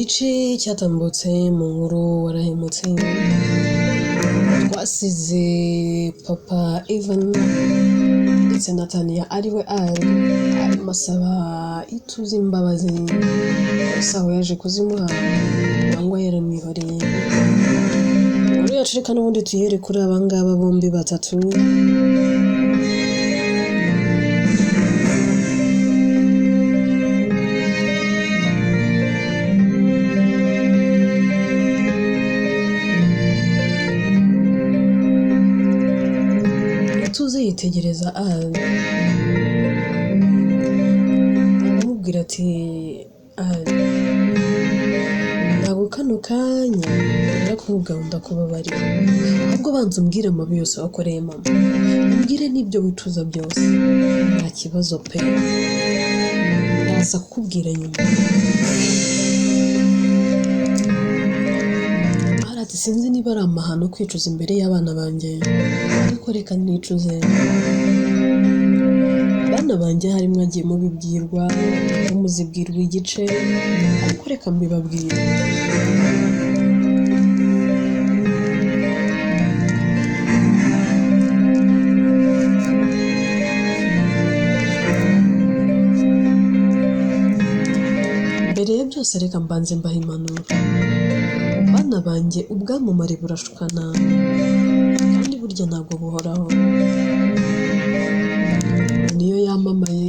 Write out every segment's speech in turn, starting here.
gice cyatambutse mu nkuru warahemutse twasize papa Ivan ndetse na Tania ariwe arimo asaba ituze imbabazi saho yaje kuzimuha nangwa yaramwihoreye muri yacu reka n'ubundi tuhere kuri abangaba bombi batatu tuze yitegereza aramubwira ati ntabwo kano kanya ndakubwira ndakubabarira ahubwo banza umbwire amabi yose wakoreye mama umbwire n'ibyo wicuza byose nta kibazo pe ndaza kukubwira nyuma ati sinzi niba ari amahano kwicuza imbere y'abana banjye ariko reka nicuze abana banjye harimo agiye mubibwirwa muzibwirwa igice ariko reka mbibabwire mbere ya byose reka mbanze mbaha impanuro bana banjye ubwamamare burashukana kandi burya ntabwo buhoraho niyo yamamaye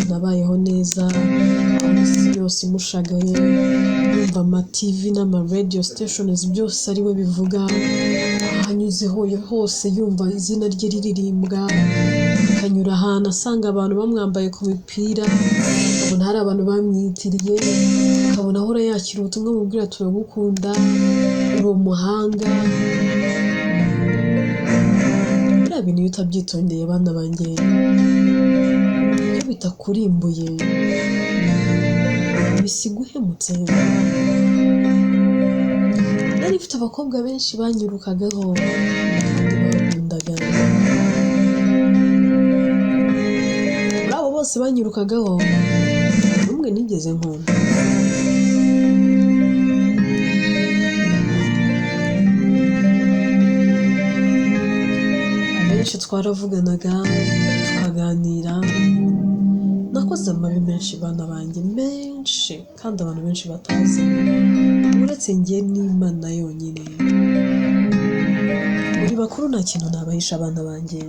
nabayeho neza isi yose imushagaye yumva ama TV n'ama radio stations byose ari we bivuga ahanyuze hose yumva izina rye riririmbwa akanyura ahantu asanga abantu bamwambaye ku mipira abona hari abantu bamwitiriye akabona ahora yakira ubutumwa mubwira turagukunda uri umuhanga biriya bintu iyo utabyitondeye bana banjye iyo bitakurimbuye bisiga uhemutse nari mfite abakobwa benshi banyirukagaho kandi bakundaga muri abo bose banyirukagaho n'umwe nigeze nkunda abenshi twaravuganaga tukaganira nakoze amabi menshi bana banjye menshi kandi abantu benshi batazi uretse njye n'Imana yonyine muri bakuru nta kintu nabahisha abana banjye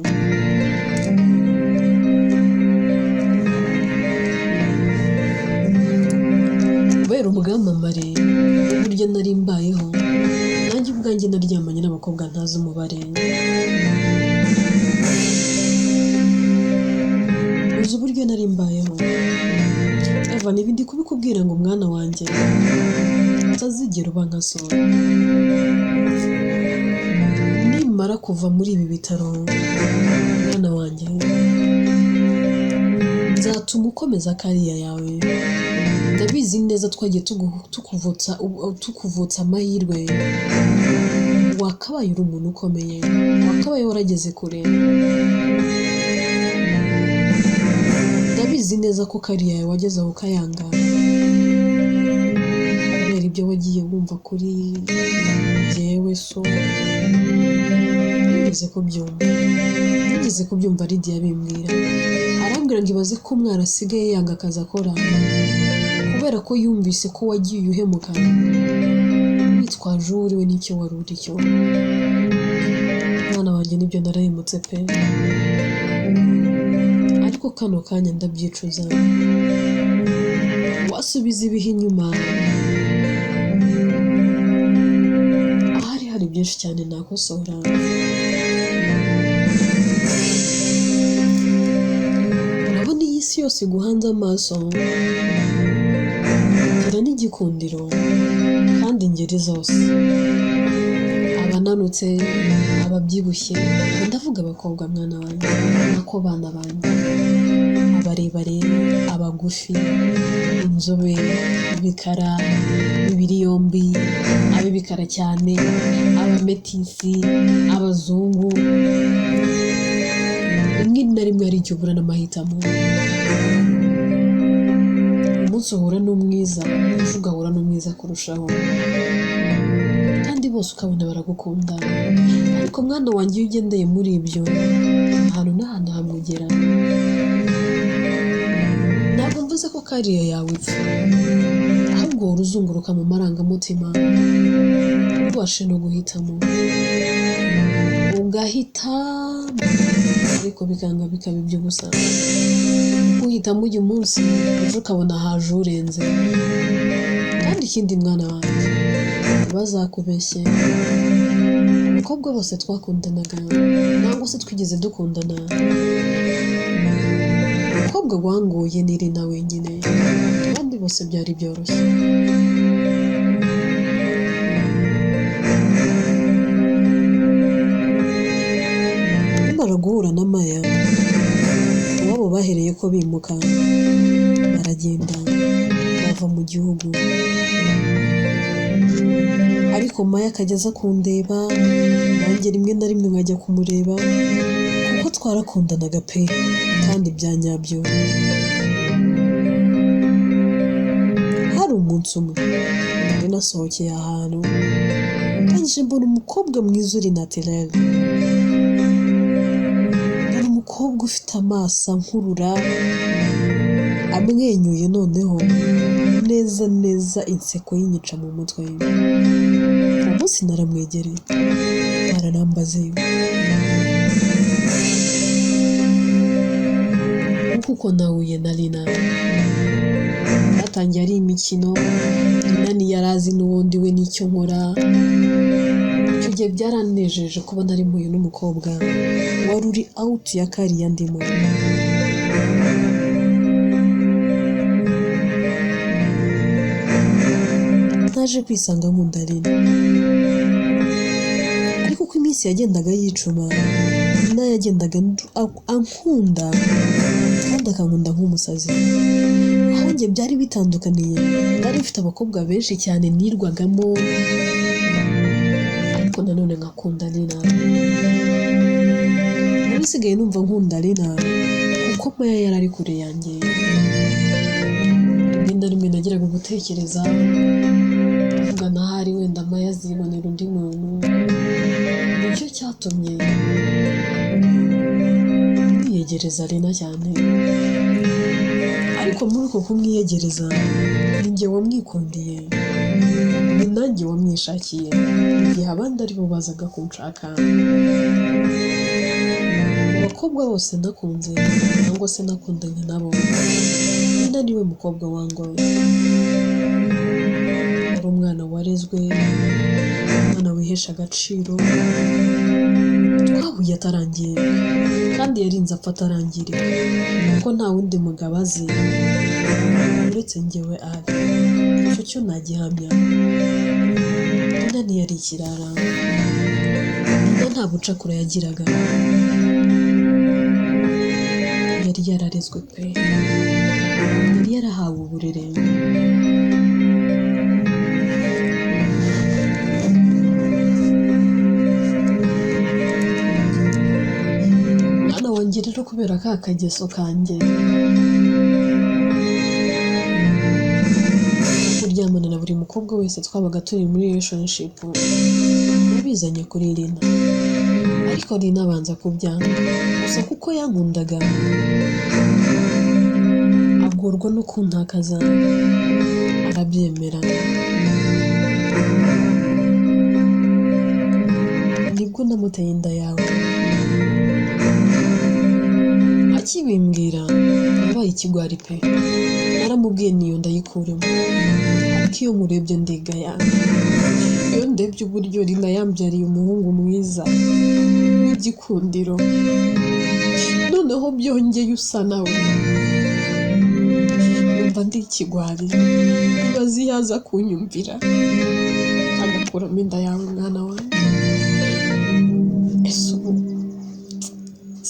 kubera ubwamamare uburyo nari mbayeho nanjye ubwanjye naryamanye n'abakobwa ntazi umubare uzi uburyo nari mbayeho Eva n'ibindi kubikubwira ngo mwana wanjye utazigera uba nka so nimara kuva muri ibi bitaro mwana wanjye nzatuma ukomeza kariya yawe ndabizi neza twagiye tukuvutsa amahirwe wakabaye uri umuntu ukomeye wakabaye warageze kure ndabizi neza ko kariya yawe wageze aho ukayanga kubera ibyo wagiye wumva kuri jyewe so nigeze kubyumva Lydia bimbwira arambwira ngo ibaze ko umwana asigaye yanga akazi akora kubera ko yumvise ko wagiye uhemuka witwaje uriwe n'icyo wari uri cyo mwana wanjye nibyo narahemutse pe ariko kano kanya ndabyicuza wasubiza ibihe inyuma hari byinshi cyane nakosora urabona iyi si yose guhanze amaso gira n'igikundiro kandi ingeri zose abananutse ababyibushye ndavuga abakobwa mwana wanjye nako bana banjye abarebare abagufi inzobe ibikara imibiri yombi ab'ibikara cyane abametisi abazungu rimwe na rimwe ari igihe ubura n'amahitamo umunsi uhura n'umwiza ejo ugahura n'umwiza kurushaho kandi bose ukabona baragukunda ariko mwana wanjye iyo ugendeye muri ibyo ahantu n'ahantu hamugera ntabwo mvuze ko kariya yawe ipfa ahubwo uruzunguruka mu marangamutima ubashe no guhitamo ugahitamo ariko bikanga bikaba iby'ubusa uhitamo uyu munsi ejo ukabona haje urenze kandi ikindi mwana wanjye bazakubeshye abakobwa bose twakundanaga ntabwo se twigeze dukundana umukobwa wanguye ni Rina wenyine kandi bose byari byoroshye nimara guhura na Maya iwabo bahereye ko bimuka baragenda bava mu gihugu ariko Maya akageza kundeba nanjye rimwe na rimwe nkajya kumureba kuko twarakundanaga pe kandi bya nyabyo hari umunsi umwe nari nasohokeye ahantu ndangije mbona umukobwa mwiza uri naturel mbona umukobwa ufite amaso nkurura amwenyuye noneho neza neza inseko y'inyica mu mutwe umunsi naramwegereye ararambaze kuko nahuye na Rina yatangiye ari imikino Rina ntiyarazi n'ubundi we n'icyo nkora icyo gihe byaranejeje kuba nari mpuye n'umukobwa wari uri out ya kariya ndimo naje kwisanga nkunda Rina ariko uko iminsi yagendaga yicuma Rina yagendaga ankunda kandi akankunda nk'umusazi aho njye byari bitandukaniye nari mfite abakobwa benshi cyane nirwagamo ariko nanone nkakunda Rina nabisigaye numva nkunda Rina kuko Maya yari ari kure yanjye rimwe na rimwe nagiraga gutekereza vuga nahari wenda Maya azibonera undi muntu nicyo cyatumye yegereza Rina cyane ariko muri uko kumwiyegereza ni njye wamwikundiye ni nanjye wamwishakiye igihe abandi aribo bazaga kunshaka abakobwa bose nakunze cyangwa se nakundanye nabo Rina niwe mukobwa wangoye ari umwana warezwe umwana wihesha agaciro twahuye atarangiye kandi yarinze apfa atarangiriye kuko nta wundi mugabo azi uretse njyewe ari icyo cyo nagihamya Rina ntiyari ikirara Rina nta bucakura yagiraga yari yararezwe pe yari yarahawe uburere mwana wanjye rero kubera ka kageso kanjye kuryamana na buri mukobwa wese twabaga turi muri relationship nabizanye kuri Rina ariko Rina abanza kubyanga gusa kuko yankundaga agorwa no kuntakaza arabyemera nibwo namuteye inda yawe akibimbwira nabaye ikigwari pe naramubwiye niyo ndayikuremo ariko iyo murebye ndigaya iyo ndebye uburyo Rina yambyariye umuhungu mwiza w'igikundiro noneho byongeye usa nawe numva ndi ikigwari ibaze yaza kunyumvira agakuramo inda yawe mwana wanjye ese ubu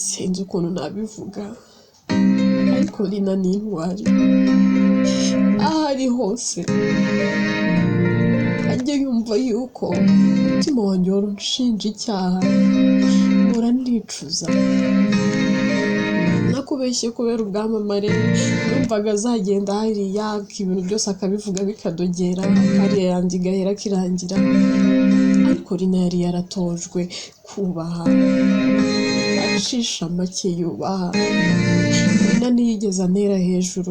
sinzi ukuntu nabivuga ariko Rina ni intwari aho ari hose ajya yumva yuko umutima wanjye wari unshinja icyaha mpora nicuza ntakubeshye kubera ubwamamare numvaga azagenda hariya ibintu byose akabivuga bikadogera hariya yanjye igahera kirangira, ariko Lina yari yaratojwe kubaha, acisha make yubaha. Lina ntiyigeze antera hejuru,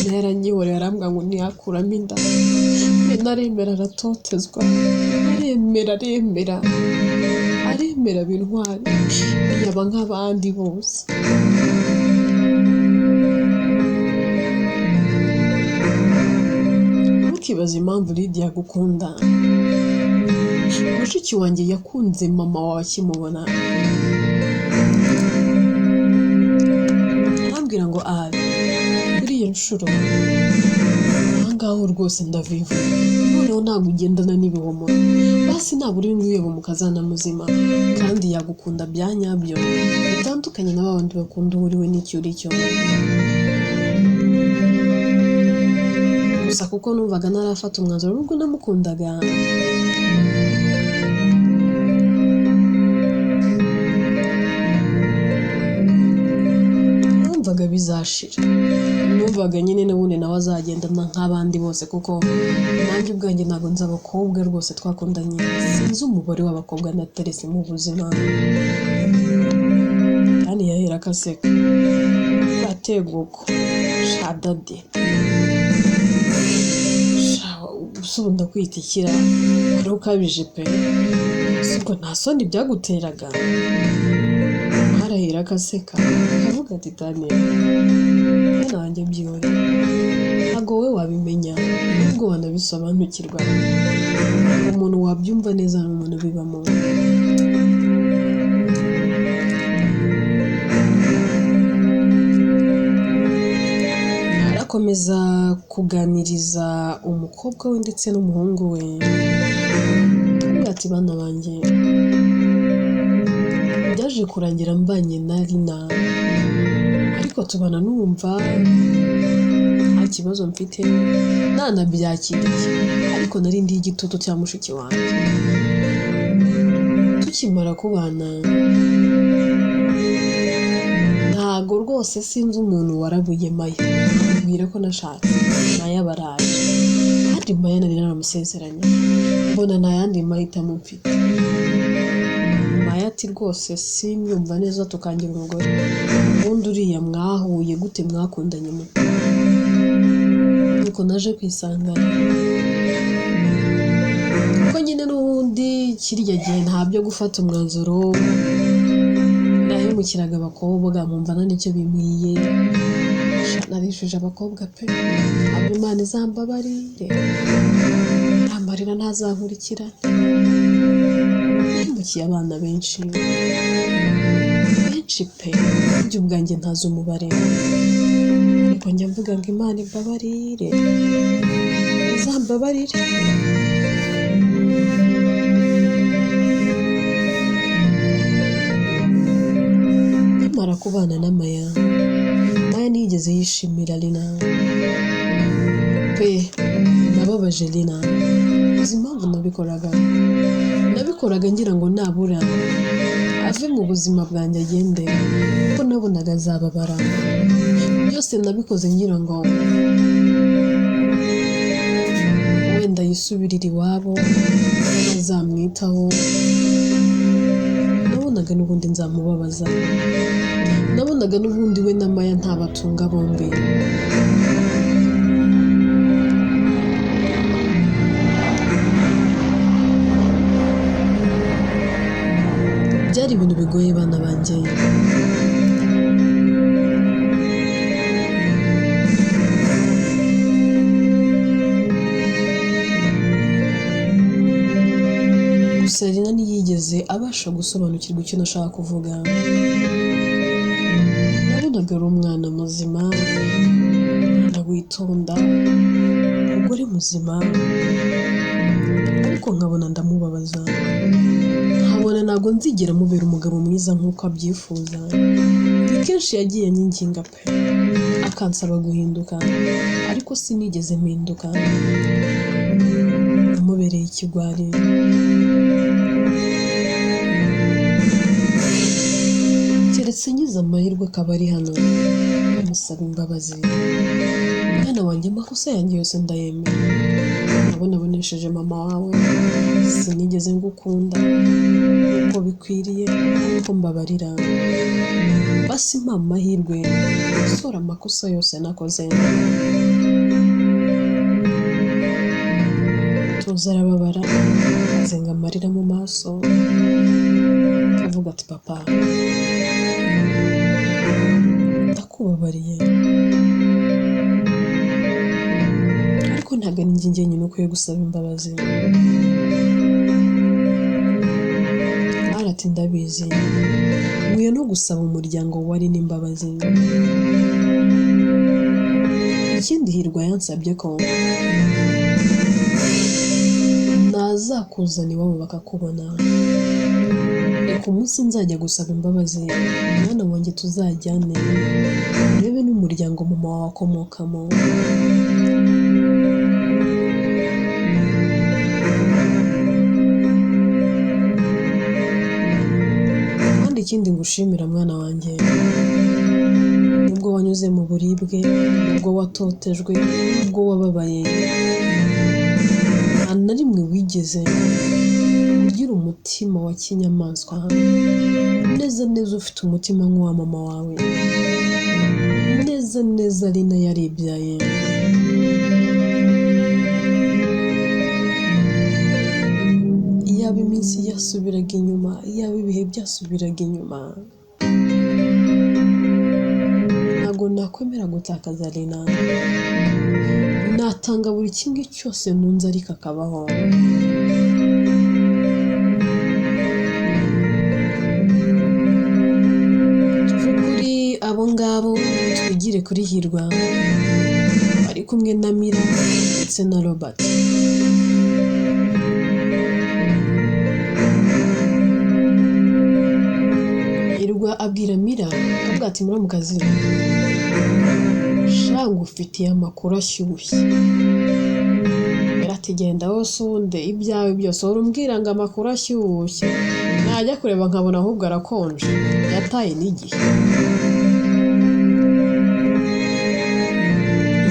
Lina yaranyihoreye arambwira ngo ntiyakuramo inda. Lina aremera aratotezwa, aremera bintwari, yaba nk'abandi bose. Ntukibaze impamvu Lydia agukunda. Mushiki wanjye yakunze mama wawe akimubona, arambwira ngo kuri iyo nshuro ahangaho rwose ndaviva, noneho ntabwo ugendana n'ibihomoro, basi ntabwo uri nk'uyebo mu kazana muzima, kandi yagukunda bya nyabyo bitandukanye na babandi bakunda uhuriwe n'icyo uri cyo. Gusa kuko numvaga ntarafata umwanzuro nubwo namukundaga, numvaga bizashira, numvaga nyine n'ubundi nawe azagendana nk'abandi bose, kuko nanjye ubwanjye ntabwo nzi abakobwa rwose twakundanye, sinzi umubare w'abakobwa naterese mu buzima. kandi yahera akaseka ateguko shadade usubunda kwitikira wari ukabije pe, siko nta soni byaguteraga. Harahera akaseka akavuga ati Daniel nanjye byihore, ntabwo we wabimenya nubwo wanabisobanukirwa, umuntu wabyumva neza n'umuntu bibamo. Arakomeza kuganiriza umukobwa we ndetse n'umuhungu we, ati bana banjye byaje kurangira mbanye na Lina, ariko tubana numva nta kibazo mfite nanabyakiriye, ariko nari ndi igitutu cya mushiki wanjye. Tukimara kubana ntago rwose sinzi umuntu warabuye Maya, mbwira ko nashatse Maya baraje, kandi Maya nari naramusezeranye, mbona nta yandi mahitamo mfite. Maya ati rwose simyumva neza tukangira umugore, ubundi uriya mwahuye gute mwakundanye muto? Nuko naje kwisangana, kuko nyine n'ubundi kirya gihe nta byo gufata umwanzuro, nahemukiraga abakobwa nkumva nta n'icyo bimwiye, narishuje abakobwa pe, abo Imana izambabarire, amarira ntazankurikira. Nahemukiye abana benshi pe, ibyo ubwanjye ntazi umubare, ariko njya mvuga ngo Imana imbabarire, izambabarire. Nkimara kubana na Maya ntiyigeze yishimira Lina pe, nababaje Lina. Uzi impamvu nabikoraga ngira ngo nabura ave mu buzima bwanjye agende, kuko nabonaga azababara. Byose nabikoze ngira ngo wenda yisubirire iwabo, bazamwitaho. Nabonaga n'ubundi nzamubabaza, nabonaga n'ubundi we na Maya ntabatunga bombi. Byari ibintu bigoye bana banjye. Gusa Lina ntiyigeze abasha gusobanukirwa icyo nashaka kuvuga. Nabonaga ari umwana muzima, witonda, umugore muzima, ariko nkabona ndamubabaza, nkabona ntabwo nzigera mubera umugabo mwiza nk'uko abyifuza. Kenshi yagiye anyinginga pe, akansaba guhinduka, ariko sinigeze mpinduka. Namubereye ikigwari, ndetse ngize amahirwe akaba ari hano amusaba imbabazi. Mwana wanjye amakosa yanjye yose ndayemera, nabonesheje mama wawe, sinigeze ngukunda uko bikwiriye, ariko mbabarira, basi mpa amahirwe gusora amakosa yose nakoze. Tuza arababara, azenga amarira mu maso, avuga ati papa, ndakubabariye, ariko ntabwo ari njye njyenyine ukwiye gusaba imbabazi. Ati ndabizi, nkwiye no gusaba umuryango wari n'imbabazi. Ikindi Hirwa yansabye ko nazakuzana iwabo bakakubona, reka umunsi nzajya gusaba imbabazi mwana wanjye tuzajyane urebe n'umuryango mama wawe akomokamo. Ikindi ngushimira mwana wanjye, nubwo wanyuze mu buribwe, nubwo watotejwe, nubwo wababaye, nta na rimwe wigeze ugira umutima wa kinyamaswa, neza ufite umutima nk'uwa mama wawe, neza ari nayo yaribyaye. Yaba iminsi yasubiraga inyuma, yaba ibihe byasubiraga inyuma, ntabwo nakwemera gutakaza Lina. Natanga buri kimwe cyose nunze ariko akabaho. Tuve kuri abo ngabo twigire kuri Hirwa, ari kumwe na Mira ndetse na Robert. Abwira Mira, avuga ati muramukazi, shanga ufitiye amakuru ashyushye. Mira ati genda wose undi ibyawe byose urumbwira ngo amakuru ashyushye, najya kureba nkabona ahubwo arakonje, yataye n'igihe.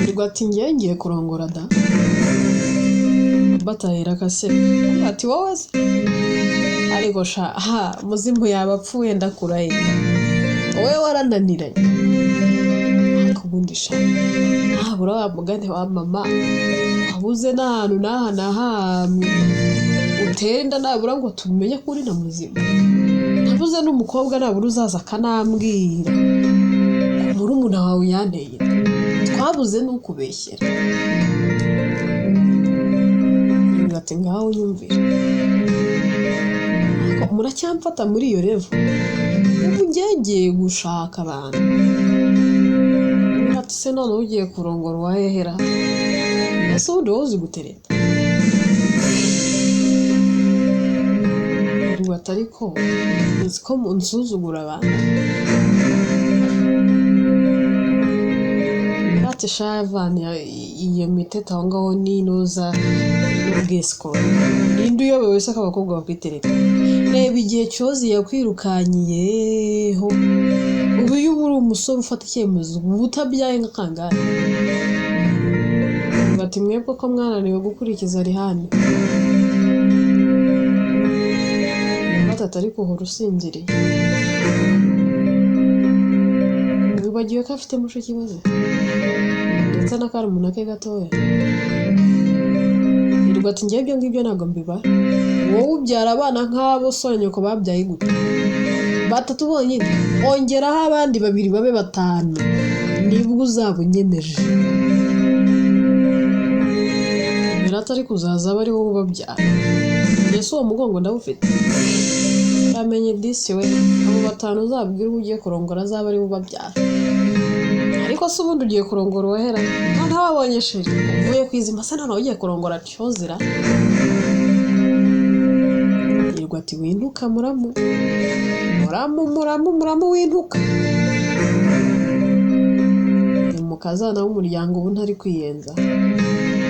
Hirwa ati ngiye kurongora da. Batahera akase, ati wowe se? Ariko sha muzimu yabapfuye ndakuraye, wowe warananiranye. Akabundi sha ntabura wa mugani wa mama, abuze n'ahantu nahamwe utera inda, nabura ngo tumenye ko uri na muzima. Nabuze n'umukobwa nabura uzaza akanambwira murumuna wawe yanteye, twabuze n'ukubeshyera. Ati ngaho nyumvira, muracyamfata muri iyo revo, ubu ngiye gushaka abantu. Ati se none ugiye kurongora uwahehera, ese ubundi wowe uzi gutereta? Ati ariko uzi ko munsuzugura abantu. Ati shavani iyo miteta aho ngaho n'inoza n'ubwisiko, ninde uyobewe se ko abakobwa bakwitereta? Reba igihe cyozi yakwirukanyiyeho, ubu iyo uri umusore ufata icyemezo uba utabyaye nk'akangari. Bati mwebwe ko mwananiwe gukurikiza Rihani. Batatu ariko uhora usinziriye, wibagiwe ko afite mushiki kibazo ndetse n'akarumuna ke gatoya. Hirwa ati ngiye ibyo ngibyo ntabwo mbibara, wowe ubyara abana nk'abo so nyoko babyaye gute? Batatu bonyine, ongeraho abandi babiri babe batanu, nibwo uzaba unyemeje. Birata ariko uzaza bari wowe ubabyara, mbese uwo mugongo ndawufite. Uramenye disi we, abo batanu uzabwira ugiye kurongora azaba ari ubabyara. Ariko se ubundi ugiye kurongora uwahera, none wabonye sheri uvuye kwizima se none ugiye kurongora cyozira. Hirwa ati wintuka muramu wintuka. Umukazana w'umuryango ubu ntari kwiyenza,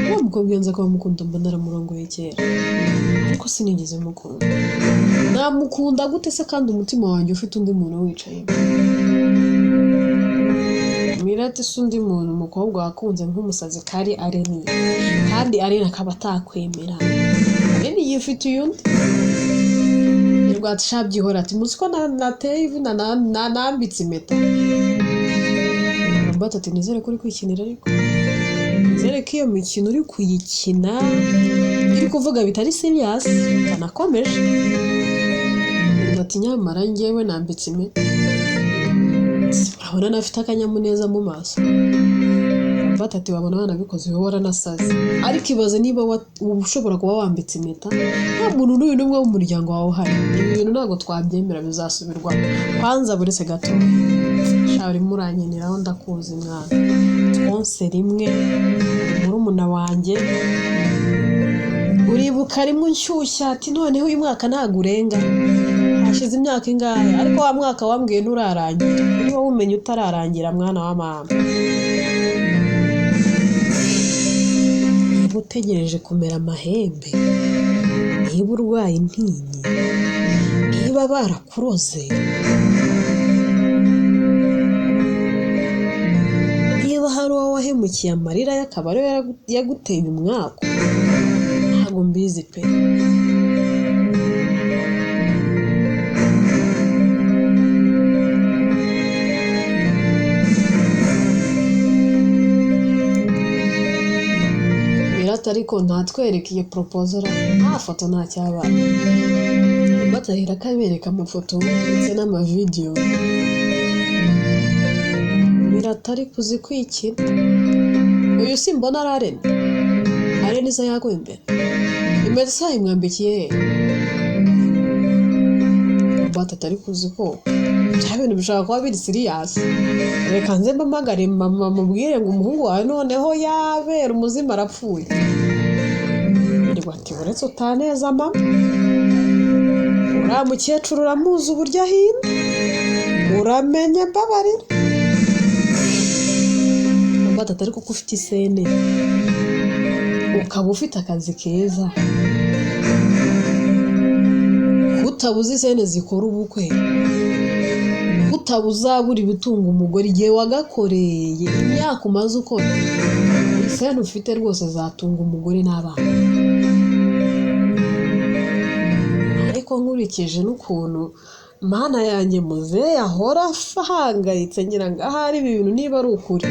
uwo mukobwa yenza ko bamukunda mbona aramurongoye kera, ariko sinigeze mukunda. namukunda gute se kandi umutima wanjye ufite undi muntu wicaye Mirate se undi muntu umukobwa wakunze nk'umusazi kari Areni kandi Areni akaba atakwemera Areni yifite uyundi rwatshabyihora ati musiko nateye ivi nambitse impeta Robert ati nizere ko uri kwikinira ariko nizere ko iyo mikino uri kuyikina iri kuvuga bitari serious kanakomeje ati nyamara njyewe nambitse impeta urabona nafite akanyamuneza mu maso Robert ati wabona wanabikoze wowe waranasaze ariko ibaze niba ushobora kuba wambitse impeta nta muntu n'uyu n'umwe mu muryango wawe uhari ibi bintu ntabwo twabyemera bizasubirwa kwanza buri se gato shari muranyeneraho ndakuzi mwana twonse rimwe murumuna wanjye uribuka rimwe nshyushya ati noneho uyu mwaka ntago urenga hashize imyaka ingahe ariko wa mwaka wambwiye nturarangira niba umenye utararangira mwana wa mama utegereje kumera amahembe niba urwaye intinyi niba barakuroze niba hari uwo wahemukiye amarira y'akaba ariyo yaguteye umwaka ntabwo mbizi pe ariko ntatwereke iyo proposal nta foto nta cyabaye batahira kabereka amafoto ndetse n'amavideo biratari kuzikwikira uyu simbona Areni za yakwembe imeza imwambikiye batatari kuziko bya bintu bishaka kuba biri serious reka nze mbamagare mama mubwire ngo umuhungu wawe noneho yabera umuzima arapfuye ati uretse utaneza mama uriya mukecuru uramuzi uburyo ahinda uramenye mbabarira batatu ariko ko ufite isene ukaba ufite akazi keza utabuze isene zikora ubukwe utabuzabura ibitunga umugore igihe wagakoreye imyaka umaze ukora isene ufite rwose zatunga umugore n'abana ariko nkurikije n'ukuntu mana yanjye muze yahora ahangayitse ngira ngo ahari ibintu niba ari ukuri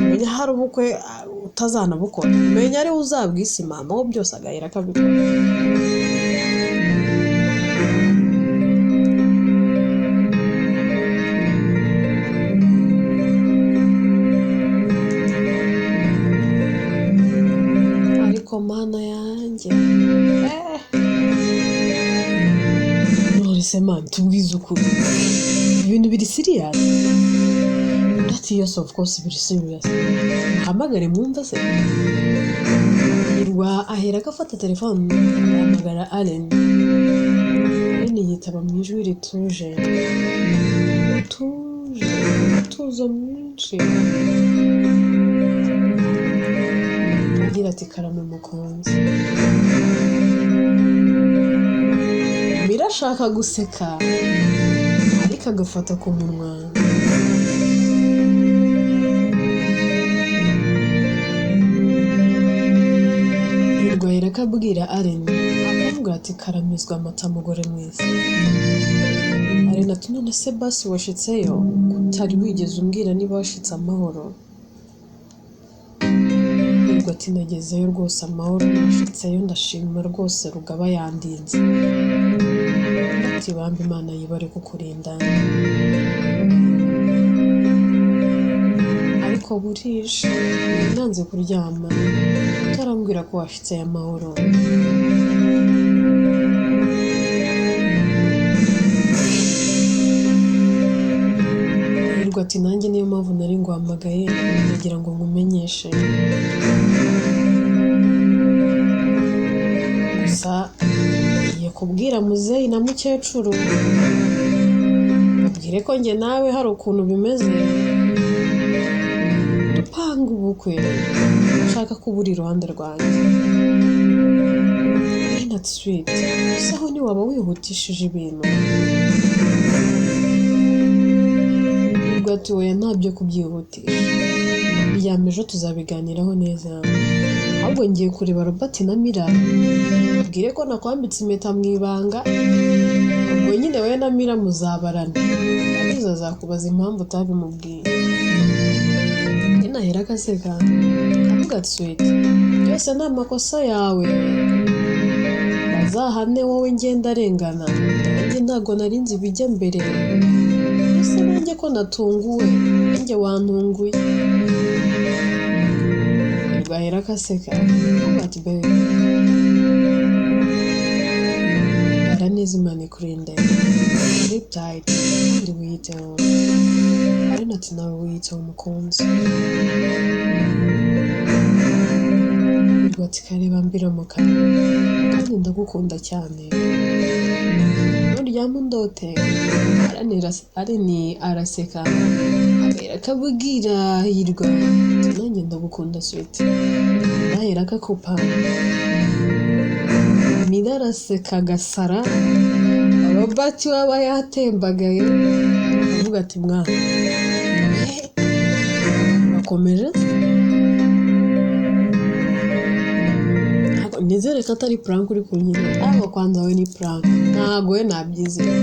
menya hari ubukwe utazanabukora menya ari uzabwisimama aho byose agahera akabikora ariko mana yanjye none man tubwize ukuri ibintu biri serious yes of course biri serious hamagare mwumva se irwa ahera gafata telefone hamagara Allen yitaba mu ijwi rituje tuzo mwinshi agira ati karame mukunzi birashaka guseka ariko agafata ku munwa irwahera akabwira Allen akamubwira ati karamizwa amata mugore mwiza Allen ati none se basi washitseyo utari wigeze umbwira niba washitse amahoro ati nagezeyo rwose amahoro nashitseyo ndashima rwose Rugaba yandinze ati bambi Imana yibare kukurinda ariko burije nanze kuryama utarambwira ko washitse amahoro ati nanjye niyo mpamvu nari nguhamagaye kugira ngo nkumenyeshe gusa iyo kubwira muzeyi na mukecuru ubwire ko njye nawe hari ukuntu bimeze dupanga ubukwe ushaka kubura iruhande rwanjye ati sweet saho ni waba wihutishije ibintu ati oya ntabyo kubyihutisha byamejo tuzabiganiraho neza ahubwo ngiye kureba Robert na Mira bwire ko nakwambitse impeta mu ibanga ubwo nyine we na Mira muzabarana abiza zakubaza impamvu utabimubwiye inahera kaseka avuga ati sweet byose ni amakosa yawe bazahane wowe ngenda arengana nanjye ntago narinzi bijya mbere ese nanjye ko natunguwe nanjye wantunguye bahera kaseka ati baby araneze imana kurinde sleep tight ndi wiyiteho ari nati nawe wiyiteho umukunzi ati kareba mbira mu kanwa kandi ndagukunda cyane nuryama undote araseka abera akabwira hirwa nanjye ndagukunda sweet bahera akakupa Mira araseka gasara Robert waba yatembagaye avuga ati mwana bakomeje nizere ko atari prank uri kunyina aba kwanza we ni prank ntago we nabyizera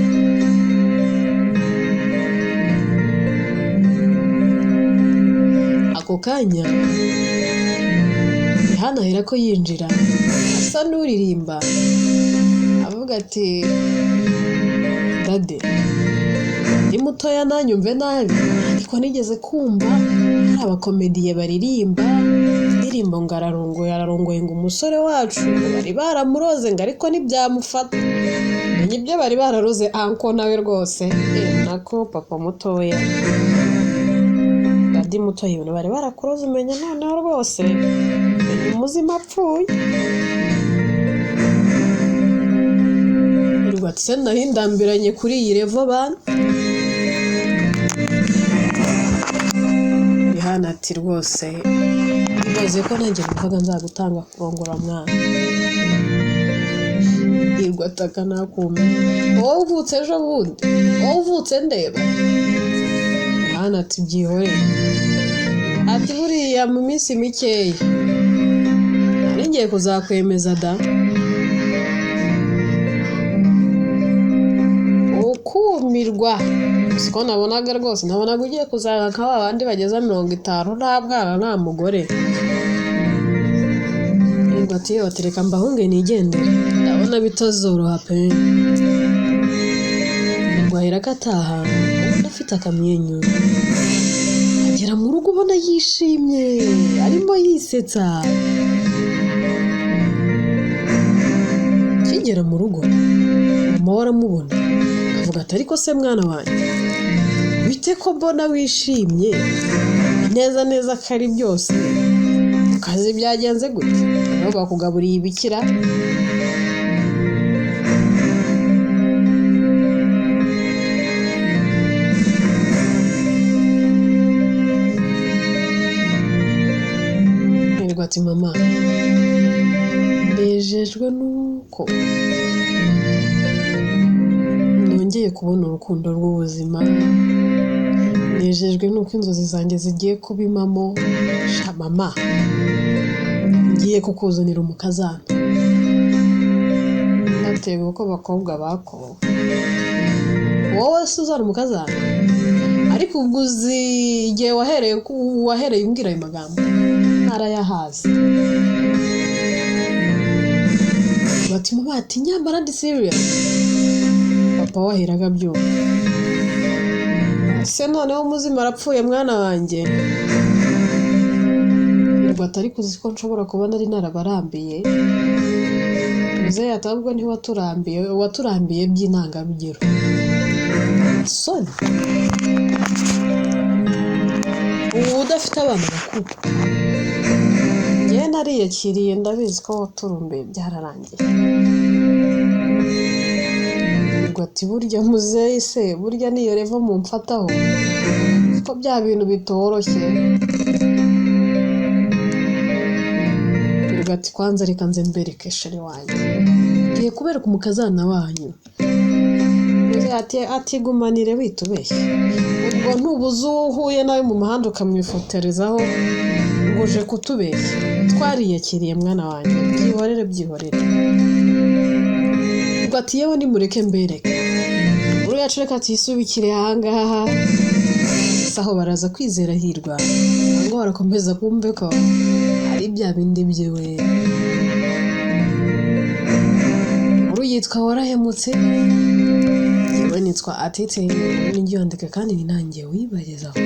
ako kanya hanahera ko yinjira asa n'uririmba avuga ati dade ndi mutoya nanyumve nabi ariko nigeze kumva hari abakomediye baririmba indirimbo ngo ararongoye ngo umusore wacu bari baramuroze ngo ariko ntibyamufata menye ibyo bari bararoze anko nawe rwose nako papa mutoya dadi mutoya ibintu bari barakuroze umenya noneho rwose umuzima apfuye rwatse nahindambiranye kuri iyi revo bana Bihana ati rwose ubaze ko nanjye mvuga nzagutanga kurongora mwana irwa ataka nakume wowe uvutse ejo bundi wowe uvutse ndeba Bihana ati byihore ati buriya mu minsi mikeya nari ngiye kuzakwemeza da ukumirwa siko nabonaga rwose nabonaga ugiye kuzaga nka abandi bageza 50 nta bwana nta mugore ngo ati watereka mbahunge nigendere ndabona bitazoroha pe ngwahera kataha ubona afite akamyenyu agera mu rugo ubona yishimye arimo yisetsa kigera mu rugo mama waramubona avuga ati ariko se mwana wanjye bite ko mbona wishimye neza kari byose kazi byagenze gute nabo bakugaburiye ibikira ati mama nejejwe nuko nongeye kubona urukundo rw'ubuzima nejejwe nuko inzozi zanjye zigiye kubimamo sha mama ngiye kukuzanira umukazana natewe uko bakobwa bakowe wowe suzana umukazana ariko uguzi igihe wahereye umbwira ayo magambo narayahaze bati mama ati nyambara ndi serious papa waheraga byumva se noneho umuzima arapfuye mwana wanjye rwata ariko uzi ko nshobora kuba nari narabarambiye muze yatabwo waturambiye by'intangarugero soni udafite abana bakuru njye nariyakiriye ndabizi ko waturumbiye byararangiye ati burya muzeyi se burya niyo revo mumfataho ko bya bintu bitoroshye ati kwanza reka nze mbereke sheri wanjye ngiye kubereka umukazana wanyu ati gumanire witubeshye ubwo ntubuze uhuye nawe mu muhanda ukamwifoterezaho ngo uje kutubeshya twariyakiriye mwana wanyu byihorere ubwo ati yewe nimureke mbereke uriya cereka ati isubikire ahangaha saho baraza kwizera Hirwa ngo barakomeza kumve ko ari bya bindi byewe yitwa warahemutse yewe nitwa Atete n'ingiyo ndeka kandi ninangiye wibagezaho